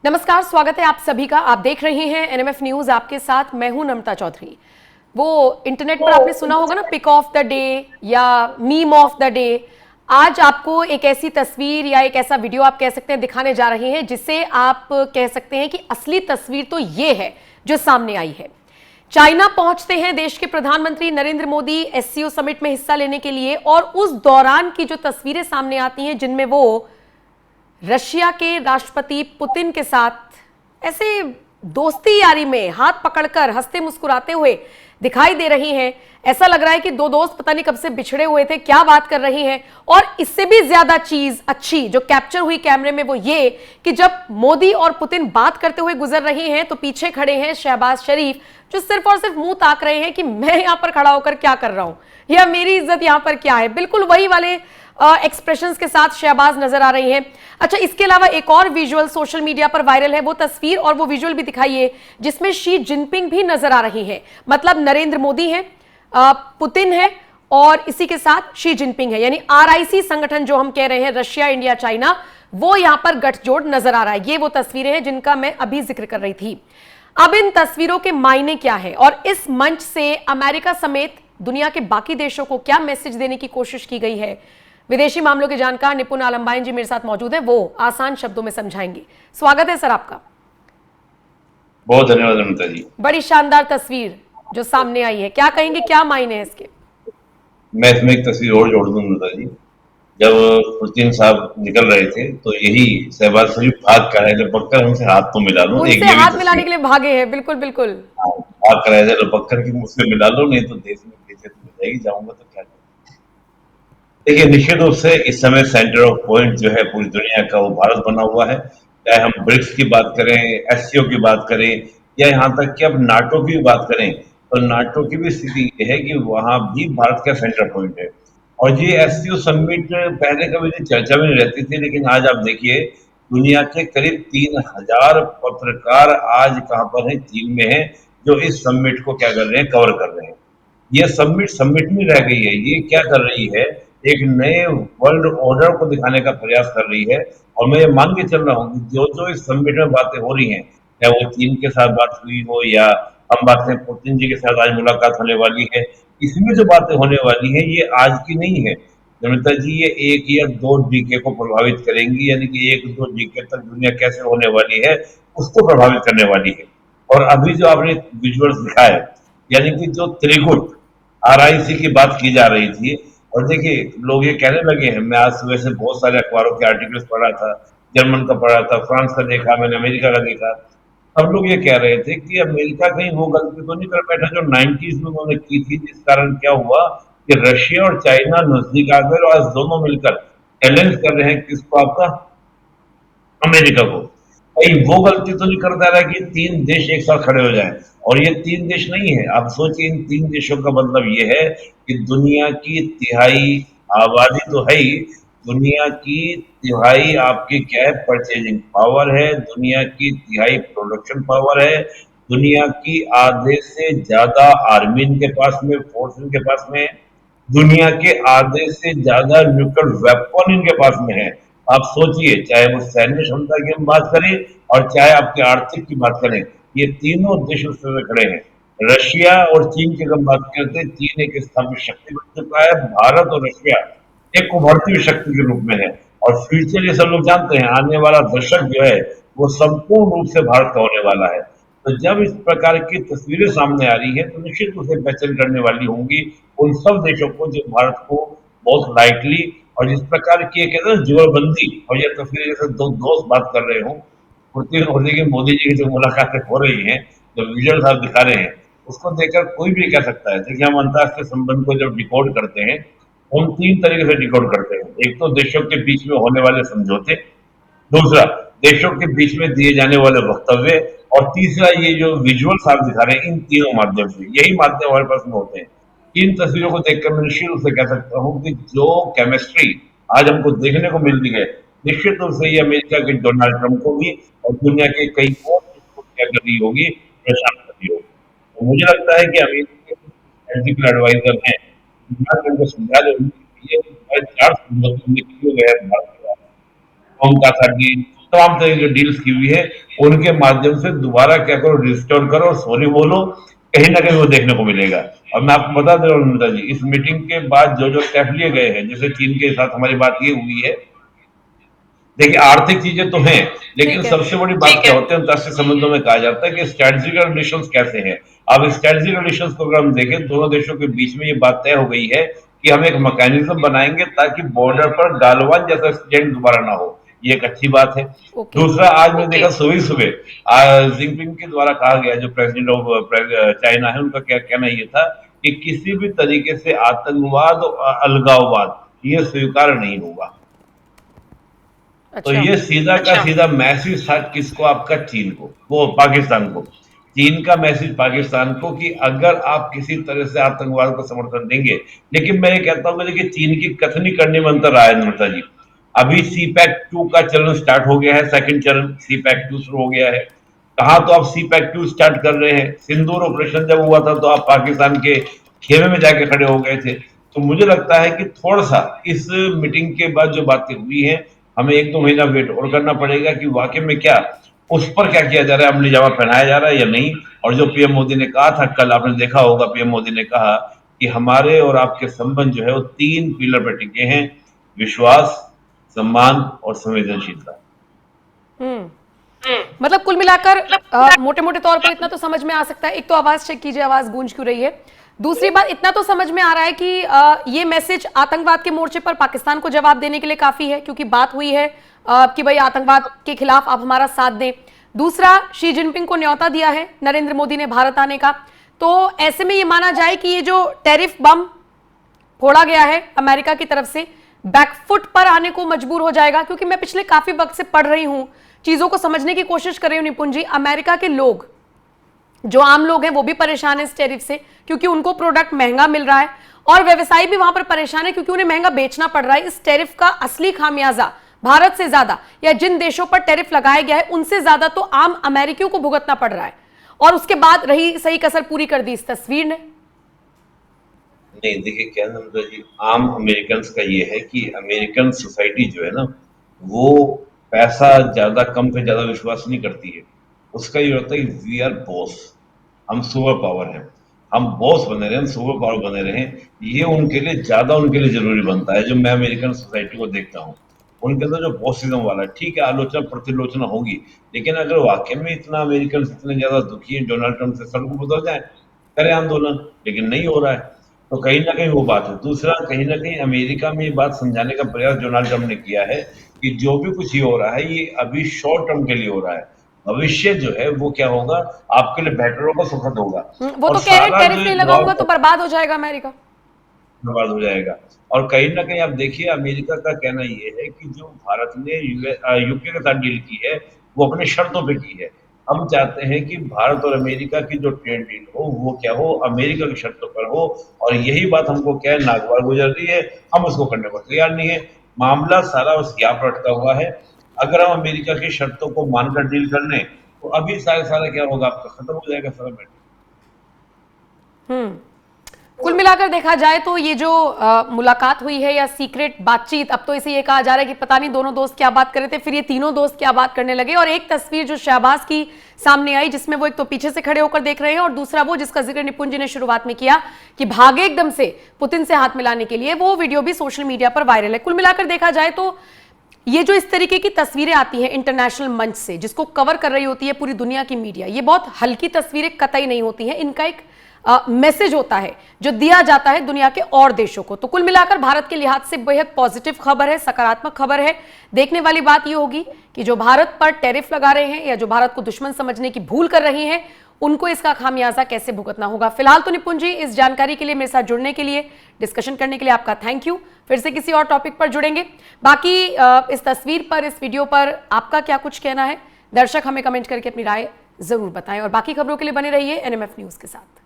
नमस्कार, स्वागत है आप सभी का। आप देख रहे हैं एनएमएफ न्यूज, आपके साथ मैं हूं नम्रता चौधरी। वो इंटरनेट पर आपने सुना होगा ना, पिक ऑफ द डे या मीम ऑफ द डे। आज आपको एक ऐसी तस्वीर या एक ऐसा वीडियो आप कह सकते हैं दिखाने जा रहे हैं जिससे आप कह सकते हैं कि असली तस्वीर तो ये है जो सामने आई है। चाइना पहुंचते हैं देश के प्रधानमंत्री नरेंद्र मोदी एससीओ समिट में हिस्सा लेने के लिए, और उस दौरान की जो तस्वीरें सामने आती हैं जिनमें वो रशिया के राष्ट्रपति पुतिन के साथ ऐसे दोस्ती यारी में हाथ पकड़कर हंसते मुस्कुराते हुए दिखाई दे रही हैं। ऐसा लग रहा है कि दो दोस्त पता नहीं कब से बिछड़े हुए थे, क्या बात कर रही हैं। और इससे भी ज्यादा चीज अच्छी जो कैप्चर हुई कैमरे में वो ये कि जब मोदी और पुतिन बात करते हुए गुजर रहे हैं तो पीछे खड़े हैं शहबाज शरीफ, जो सिर्फ और सिर्फ मुंह ताक रहे हैं कि मैं यहां पर खड़ा होकर क्या कर रहा हूं या मेरी इज्जत यहां पर क्या है। बिल्कुल वही वाले एक्सप्रेशंस के साथ शहबाज नजर आ रही हैं। अच्छा, इसके अलावा एक और विजुअल सोशल मीडिया पर वायरल है, वो तस्वीर और वो विजुअल भी दिखाइए जिसमें शी जिनपिंग भी नजर आ रही हैं। मतलब नरेंद्र मोदी हैं, पुतिन है और इसी के साथ शी जिनपिंग है, यानी आरआईसी संगठन जो हम कह रहे हैं रशिया इंडिया चाइना, वो यहां पर गठजोड़ नजर आ रहा है। ये वो तस्वीरें हैं जिनका मैं अभी जिक्र कर रही थी। अब इन तस्वीरों के मायने क्या है और इस मंच से अमेरिका समेत दुनिया के बाकी देशों को क्या मैसेज देने की कोशिश की गई है, विदेशी मामलों के जानकार निपुण आलमबाइन जी मेरे साथ मौजूद हैं, वो आसान शब्दों में समझाएंगे। स्वागत है सर आपका। बहुत धन्यवाद अमिता जी। बड़ी शानदार तस्वीर जो सामने आई है, क्या कहेंगे, क्या मायने हैं इसके? मैं इसमें एक तस्वीर और जोड़ दूं अमिता जी। जब पुतिन साहब निकल रहे थे तो यही शहबाज शरीफ भाग कर आए, लपक कर हमसे हाथ तो मिला लो, एक उनसे ये भी हाथ मिलाने तस्वीर। के लिए भागे हैं, बिल्कुल बिल्कुल। हाँ, भाग कर आए थे, लपक कर कि मुझसे मिला लो, नहीं तो देश में बेइज्जती हो जाएगी, जाऊंगा तो क्या करूं। देखिए, निश्चित रूप से इस समय सेंटर ऑफ पॉइंट जो है पूरी दुनिया का, वो भारत बना हुआ है। चाहे हम ब्रिक्स की बात करें, एससीओ की बात करें, या यहाँ तक कि अब नाटो की भी बात करें, तो नाटो की भी स्थिति ये है कि वहां भी भारत का सेंटर पॉइंट है। और ये एससीओ समिट पहले कभी नहीं चर्चा में नहीं रहती थी, लेकिन आज आप देखिए, दुनिया के करीब 3000 पत्रकार आज कहाँ पर हैं? चीन में हैं, जो इस समिट को क्या कर रहे हैं, कवर कर रहे हैं। ये समिट समिट नहीं रह गई है, ये क्या कर रही है, एक नए वर्ल्ड ऑर्डर को दिखाने का प्रयास कर रही है। और मैं ये मान के चल रहा हूँ कि जो जो इस समिट में बातें हो रही हैं, चाहे वो चीन के साथ बात हुई हो या हम बात करें पुतिन जी के साथ आज मुलाकात होने वाली है, इसमें जो बातें होने वाली है ये आज की नहीं है नमिता जी, ये 1 या 2 डीके को प्रभावित करेंगी, यानी कि 1-2 डीके तक दुनिया कैसे होने वाली है उसको प्रभावित करने वाली है। और अभी जो आपने विजुअल्स दिखाए, यानी कि जो त्रिगुट आरआईसी की बात की जा रही थी, और देखिए लोग ये कहने लगे हैं, मैं आज सुबह से बहुत सारे अखबारों के आर्टिकल्स पढ़ा था, जर्मन का पढ़ा था, फ्रांस का देखा, मैंने अमेरिका का देखा। सब लोग ये कह रहे थे कि अमेरिका कहीं वो गलती तो नहीं कर बैठा जो 90s में उन्होंने की थी, जिस कारण क्या हुआ कि रशिया और चाइना नजदीक आ गए और आज दोनों मिलकर चैलेंज कर रहे हैं किसको, आपका अमेरिका को। कहीं वो गलती तो नहीं करता रहा कि 3 देश एक साथ खड़े हो जाएं। और ये 3 देश नहीं है, आप सोचिए, इन 3 देशों का मतलब ये है कि दुनिया की तिहाई आबादी तो है ही, दुनिया की तिहाई आपकी क्या है, परचेजिंग पावर है, दुनिया की तिहाई प्रोडक्शन पावर है, दुनिया की आधे से ज्यादा आर्मी इनके पास में, फोर्स इनके पास में है, दुनिया के आधे से ज्यादा न्यूक्लियर वेपन इनके पास में है। आप सोचिए, चाहे वो सैन्य क्षमता की हम बात करें और चाहे आपके आर्थिक की बात करें, ये तीनों देश उस तरह खड़े हैं। रशिया और चीन की हम बात करते हैं, चीन एक स्थापित शक्ति बन चुका है, भारत और रशिया एक उभरती हुई शक्ति के रूप में है। और फ्यूचर ये सब लोग जानते हैं, आने वाला दशक जो है वो संपूर्ण रूप से भारत का होने वाला है। तो जब इस प्रकार की तस्वीरें सामने आ रही है तो निश्चित रूप से बेचैन करने वाली होंगी उन सब देशों को जो भारत को बहुत लाइटली, और जिस प्रकार की कहते हैं जुगलबंदी, और ये तस्वीरें जैसे दो दोस्त बात कर रहे हो, पुतिन और देखिए मोदी जी की जो मुलाकातें हो रही हैं, जो विजुअल्स आप दिखा रहे हैं, उसको देखकर कोई भी कह सकता है। देखिए, हम अंतर्राष्ट्रीय संबंध को जब डिकोड करते हैं, हम 3 तरीके से डिकोड करते हैं। एक तो देशों के बीच में होने वाले समझौते, दूसरा देशों के बीच में दिए जाने वाले वक्तव्य, और तीसरा ये जो विजुअल्स आप दिखा रहे हैं, इन तीनों माध्यम से, यही माध्यम हमारे पास में होते हैं। इन तस्वीरों को देखकर मैं निश्चित रूप से कह सकता हूँ कि जो केमिस्ट्री आज हमको देखने को मिल रही है, निश्चित रूप से ये अमेरिका के डोनाल्ड ट्रंप को भी और दुनिया के कई और देशों को क्या कर रही होगी, परेशान कर रही होगी। तो मुझे लगता है कि अमेरिका के एथिकल एडवाइजर हैं, उनको समझा देंगे कि ये 4 समझौते किए गए हैं भारत के, उनका था डील, तमाम तरह की डील्स की हुई है, उनके माध्यम से दोबारा क्या करो, रिस्टोर करो और सॉरी बोलो, कहीं ना कहीं वो देखने को मिलेगा। और मैं आपको बता दे रहा हूँ नम्रता जी, इस मीटिंग के बाद जो जो स्टेप लिए गए हैं, जैसे चीन के साथ हमारी बात ये हुई है, देखिए आर्थिक चीजें तो हैं, लेकिन ठीक है। सबसे बड़ी बात क्या होती है अंतर्राष्ट्रीय संबंधों में कहा जाता है कि स्ट्रेटेजिक रिलेशंस कैसे हैं। अब स्ट्रेटेजिक रिलेशंस को अगर हम देखें, दोनों देशों के बीच में ये बात तय हो गई है कि हम एक मैकेनिज्म बनाएंगे ताकि बॉर्डर पर गालवान जैसा इंसिडेंट दोबारा ना हो। ये एक अच्छी बात है। ओके। दूसरा, आज मैं देखा सुबह सुबह जिनपिंग के द्वारा कहा गया, जो प्रेसिडेंट ऑफ चाइना है, उनका क्या कहना ये था कि किसी भी तरीके से आतंकवाद और अलगाववाद ये स्वीकार नहीं होगा। तो अच्छा। ये सीधा का सीधा मैसेज था किसको, आपका चीन को, वो पाकिस्तान को। चीन का मैसेज पाकिस्तान को कि अगर आप किसी तरह से आतंकवाद को समर्थन देंगे, लेकिन मैं ये कहता हूं, देखिए चीन की कथनी करने में अंतर आया नम्रता जी। अभी सी पैक 2 का चलन स्टार्ट हो गया है, सेकंड चरण सी पैक 2 शुरू हो गया है। कहा तो आप सी पैक 2 स्टार्ट कर रहे हैं, सिंदूर ऑपरेशन जब हुआ था तो आप पाकिस्तान के खेमे में जाके खड़े हो गए थे। तो मुझे लगता है कि थोड़ा सा इस मीटिंग के बाद जो बातें हुई हैं, हमें 1-2 महीना वेट और करना पड़ेगा कि वाकई में क्या उस पर क्या किया जा रहा है, अमली जामा पहनाया जा रहा है या नहीं। और जो पीएम मोदी ने कहा था कल, आपने देखा होगा, पीएम मोदी ने कहा कि हमारे और आपके संबंध जो है वो 3 पिलर पर टिके हैं: विश्वास, सम्मान और संवेदनशीलता। हम्म। मतलब कुल मिलाकर मोटे मोटे तौर पर इतना तो समझ में आ सकता है। एक तो आवाज चेक कीजिए, आवाज गूंज क्यों रही है। दूसरी बात, इतना तो समझ में आ रहा है कि ये मैसेज आतंकवाद के मोर्चे पर पाकिस्तान को जवाब देने के लिए काफी है, क्योंकि बात हुई है कि भाई आतंकवाद के खिलाफ आप हमारा साथ दें। दूसरा, शी जिनपिंग को न्योता दिया है नरेंद्र मोदी ने भारत आने का। तो ऐसे में ये माना जाए कि ये जो टैरिफ बम फोड़ा गया है अमेरिका की तरफ से, बैकफुट पर आने को मजबूर हो जाएगा। क्योंकि मैं पिछले काफी वक्त से पढ़ रही हूं, चीजों को समझने की कोशिश कर रही हूं निपुण जी। अमेरिका के लोग, जो आम लोग हैं, वो भी परेशान है इस टैरिफ से, क्योंकि उनको प्रोडक्ट महंगा मिल रहा है, और व्यवसायी भी वहां पर परेशान है क्योंकि उन्हें महंगा बेचना पड़ रहा है। इस टैरिफ का असली खामियाजा भारत से ज्यादा, या जिन देशों पर टैरिफ लगाया गया है उनसे ज्यादा तो आम अमेरिकियों को भुगतना पड़ रहा है। और उसके बाद रही सही कसर पूरी कर दी इस तस्वीर ने। नहीं, देखिए क्या नम्रता जी, आम अमेरिकन का ये है कि अमेरिकन सोसाइटी जो है ना, वो पैसा ज्यादा कम पे ज्यादा विश्वास नहीं करती है। उसका ये होता है कि वी आर बॉस, हम सुपर पावर हैं, हम बॉस बने रहे, हम सुपर पावर बने रहे। ये उनके लिए ज्यादा, उनके लिए जरूरी बनता है। जो मैं अमेरिकन सोसाइटी को देखता हूँ, उनके अंदर जो बॉसिज्म वाला है, ठीक है आलोचना प्रतिलोचना होगी, लेकिन अगर वाकई में इतना अमेरिकन इतने ज्यादा दुखी है डोनाल्ड ट्रंप से, सड़कों पर उतर जाए, करें आंदोलन, लेकिन नहीं हो रहा है। तो कहीं ना कहीं वो बात है। दूसरा, कहीं ना कहीं अमेरिका में ये बात समझाने का प्रयास डोनाल्ड ट्रंप ने किया है कि जो भी कुछ ये हो रहा है, ये अभी शॉर्ट टर्म के लिए हो रहा है। भविष्य जो है वो क्या होगा, आपके लिए बेटर होगा, सुखद होगा। वो और तो कह रहे सारा टैरिफ जो नहीं ये लगाऊंगा तो दबाव बर्बाद हो जाएगा अमेरिका। बर्बाद हो जाएगा। और कहीं ना कहीं आप देखिए, अमेरिका का कहना ये है कि जो भारत ने यूके के साथ डील की है, वो अपने शर्तों पे की है। हम चाहते हैं कि भारत और अमेरिका की जो ट्रेड डील हो, वो क्या हो, अमेरिका की शर्तों पर हो। और यही बात हमको क्या है, नागवार गुजर रही है, हम उसको करने को तैयार नहीं है। मामला सारा उस गैप पर अटका हुआ है। अगर हम अमेरिका की शर्तों को मानकर डील कर लें, तो अभी सारा सारा क्या होगा, आपका खत्म हो जाएगा सारा मैटर। हम्म। कुल मिलाकर देखा जाए तो ये जो मुलाकात हुई है या सीक्रेट बातचीत, अब तो इसे ये कहा जा रहा है कि पता नहीं दोनों दोस्त क्या बात कर रहे थे, फिर ये तीनों दोस्त क्या बात करने लगे। और एक तस्वीर जो शहबाज की सामने आई, जिसमें वो एक तो पीछे से खड़े होकर देख रहे हैं, और दूसरा वो जिसका जिक्र निपुण जी ने शुरुआत में किया कि भागे एकदम से पुतिन से हाथ मिलाने के लिए, वो वीडियो भी सोशल मीडिया पर वायरल है। कुल मिलाकर देखा जाए तो ये जो इस तरीके की तस्वीरें आती हैं इंटरनेशनल मंच से, जिसको कवर कर रही होती है पूरी दुनिया की मीडिया, ये बहुत हल्की तस्वीरें कतई नहीं होती हैं। इनका एक मैसेज होता है जो दिया जाता है दुनिया के और देशों को। तो कुल मिलाकर भारत के लिहाज से बेहद पॉजिटिव खबर है, सकारात्मक खबर है। देखने वाली बात यह होगी कि जो भारत पर टैरिफ लगा रहे हैं या जो भारत को दुश्मन समझने की भूल कर रहे हैं, उनको इसका खामियाजा कैसे भुगतना होगा। फिलहाल तो निपुण जी, इस जानकारी के लिए, मेरे साथ जुड़ने के लिए, डिस्कशन करने के लिए आपका थैंक यू। फिर से किसी और टॉपिक पर जुड़ेंगे। बाकी इस तस्वीर पर, इस वीडियो पर आपका क्या कुछ कहना है, दर्शक हमें कमेंट करके अपनी राय जरूर बताएं। और बाकी खबरों के लिए बने रहिए NMF न्यूज के साथ।